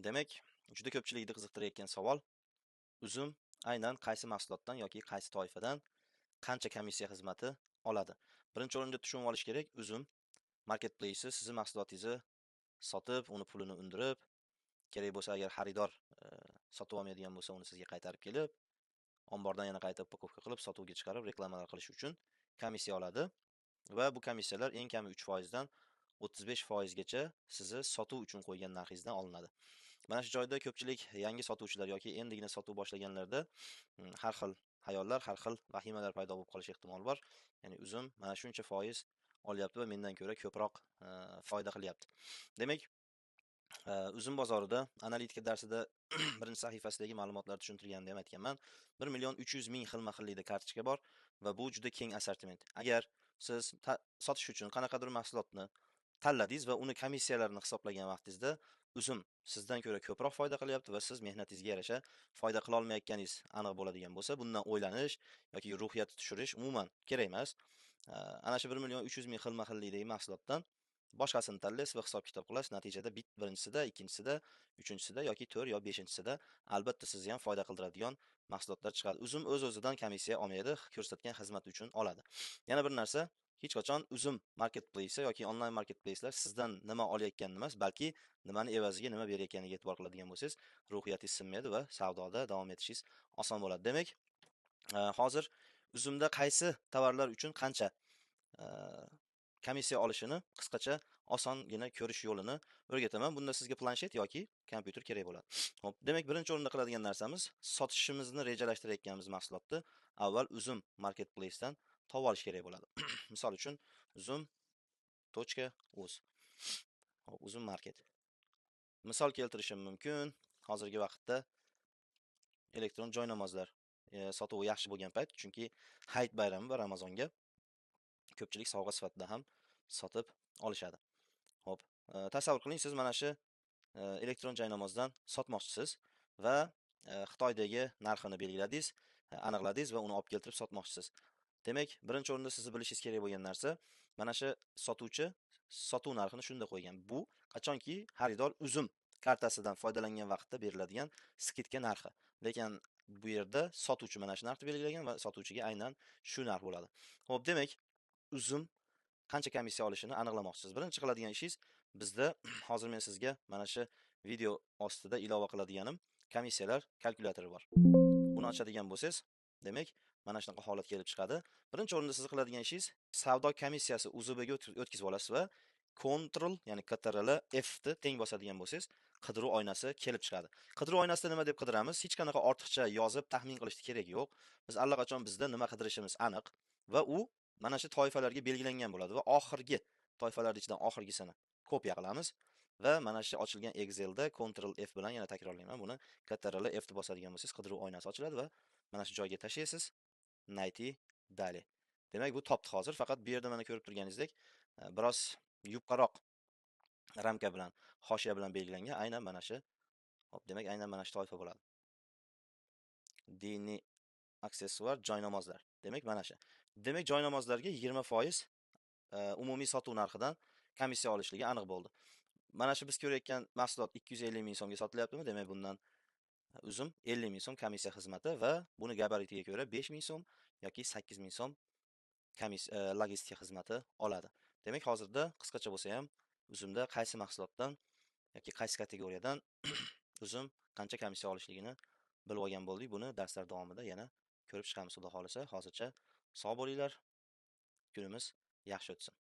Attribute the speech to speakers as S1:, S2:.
S1: Demak, juda ko'pchilikni qiziqtirayotgan savol: uzum aynan qaysi mahsulotdan yoki qaysi toifadan qancha komissiya xizmati oladi? Birinchi o'rinda tushunib olish kerak, uzum marketplace sizning mahsulotingizni sotib, uni pulini undirib, kerak bo'lsa agar xaridor sotib olmaydigan bo'lsa, uni sizga qaytarib kelib, ombordan yana qayta upakovka qilib sotuvga chiqarib, reklamalar qilish uchun komissiya oladi va bu komissiyalar eng kami 3% dan 35% gacha sizni sotuv uchun qo'ygan narxingizdan olinadi. Mana shu joyda ko'pchilik yangi sotuvchilar yoki endigina sotuv boshlaganlarda har xil hayollar, har xil vahimalar paydo bo'lib qolish ehtimoli bor. Ya'ni uzum mana shuncha foiz olyapti va mendan ko'ra ko'proq foyda qilyapti. Demak, uzum bozorida analitika darsida birinchi sahifasidagi ma'lumotlarni tushuntirganimda ham aytganman. 1.300.000 xilma-xillikda kartochka bor va bu juda keng assortiment. Agar siz sotish uchun qanaqadir mahsulotni tanladingiz va uni komissiyalarini hisoblagan vaqtingizda uzum sizdan ko'ra ko'proq foyda qilyapti va siz mehnatingizga yarasha foyda qila olmayotganingiz aniq bo'ladigan bo'lsa, bundan o'ylanish yoki ruhiyatni tushirish umuman kerak emas. Ana shu 1.300.000 xilma-xillikdagi mahsulotdan boshqasini tanlaysiz va hisob-kitob qilasiz. Natijada birinchisida, ikkinchisida, uchinchisida yoki 4 yo 5-sida albatta sizni ham foyda qildiradigan mahsulotlar chiqadi. Uzum o'z-o'zidan komissiya olmaydi, ko'rsatgan xizmat uchun oladi. Yana bir narsa, hech qachon uzum marketplace yoki onlayn marketplacelar sizdan nima olayotganini emas, balki nimani evaziga nima berayotganiga e'tibor qiladigan bo'lsangiz, ruhiyatingiz sinmaydi va savdoda davom etishingiz oson bo'ladi. Demak, hozir uzumda qaysi tovarlar uchun qancha komissiya olishini qisqacha osongina ko'rish yo'lini o'rgataman. Bunda sizga planshet yoki kompyuter kerak bo'ladi. Xo'p, demak, birinchi o'rinda qiladigan narsamiz sotishimizni rejalashtirayotganimiz mahsulotni avval uzum marketplace dan topib olish kerak bo'ladi. Misol uchun uzum.uz. Hop, uzum market. Misol keltirishim mumkin. Hozirgi vaqtda elektron joynamozlar sotuvi yaxshi bo'lgan payt, chunki Hayit bayrami va Ramazonga ko'pchilik sovg'a sifatida ham sotib olishadi. Xo'p, tasavvur qiling, siz mana shu elektron joynamozdan sotmoqchisiz va Xitoydagi narxini belgiladingiz, aniqladingiz va uni olib keltirib sotmoqchisiz. Demak, birinchi o'rinda sizni bilishingiz kerak bo'lgan narsa, mana shu sotuvchi sotuv narxini shunda qo'ygan. Bu qachonki xaridor uzum kartasidan foydalangan vaqtda beriladigan skidka narxi. Lekin bu yerda sotuvchi mana shu narxni belgilagan va sotuvchiga aynan shu narx bo'ladi. Xo'p, demak, uzum qancha komissiya olishini aniqlamoqchisiz. Birinchi qiladigan ishingiz, bizda hozir men sizga mana shu video ostida ilova qiladiganim komissiyalar kalkulyatori bor. Buni ochadigan bo'lsangiz, demak, mana shunaqa holat kelib chiqadi. Birinchi o'rinda siz qiladigan ishingiz savdo komissiyasi UZBga o'tkazib olasiz va Ctrl, ya'ni Ctrl F ni teng bosadigan bo'lsangiz, qidiruv oynasi kelib chiqadi. Qidiruv oynasida nima deb qidiramiz? Hech qanaqa ortiqcha yozib taxmin qilishni kerak yo'q. Biz allaqachon bizda nima qidirishimiz aniq va u mana shu toifalarga belgilangan bo'ladi va oxirgi toifalar ichidan oxirgisini kopiya qilamiz va mana shu ochilgan Excelda Ctrl F bilan yana takrorlayman, buni Ctrl F ni bosadigan bo'lsangiz, qidiruv oynasi ochiladi va mana shu joyga tashlaysiz. Найти далее. Demak, bu topdi hozir. Faqat bu yerda mana ko'rib turganingizdek, biroz yupqaroq ramka bilan, hoshiya bilan belgilangan aynan mana shu. Hop, demak, aynan mana shu toifa bo'ladi. Diniy aksessuar joynamozlar. Demak, mana shu. Demak, joynamozlarga 20% umumiy sotuv narxidan komissiya olishligi aniq bo'ldi. Mana shu biz ko'rayotgan mahsulot 250.000 so'mga sotilyaptimi? Demak, bundan uzum 50.000 so'm komissiya xizmati va buni gabaritiga ko'ra 5.000 so'm yoki 8.000 so'm logistika xizmati oladi. Demak, hozirda qisqacha bo'lsa ham uzumda qaysi mahsulotdan yoki qaysi kategoriyadan uzum qancha komissiya olishligini bilib olgan bo'ldik. Buni darslar davomida yana ko'rib chiqamiz, xudo xolasa. Hozircha sog' bo'linglar. Kunimiz yaxshi o'tsin.